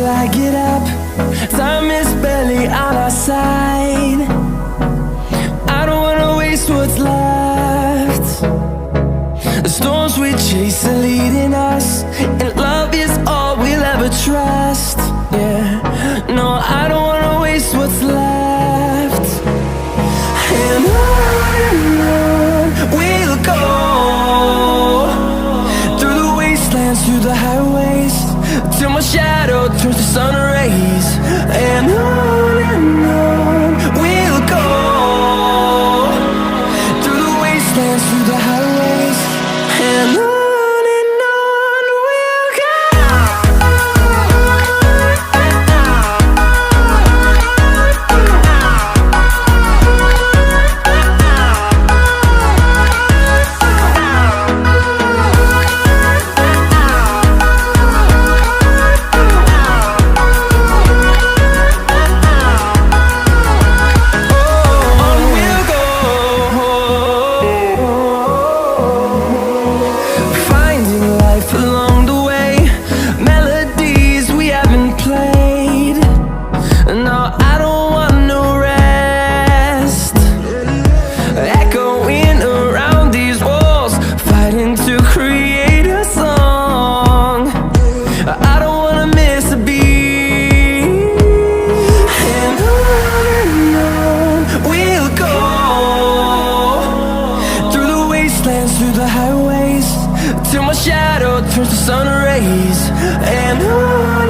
till I get up. Time is barely on our side. I don't wanna waste what's left. The storms we chase are leading us, and love is all we'll ever trust. Yeah, no, I don't wanna waste what's left. And on we'll go, through the wastelands, through the highways, till my shadow turns to sun rays. And on we'll go, through the wastelands, through the highways, and on we'll go. Along the way, melodies we haven't played. No, I don't want no rest. Echoing around these walls, fighting to create a song. I don't wanna miss a beat. And on we'll go, through the wastelands, through the highways, till my shadow turns to sun rays. And on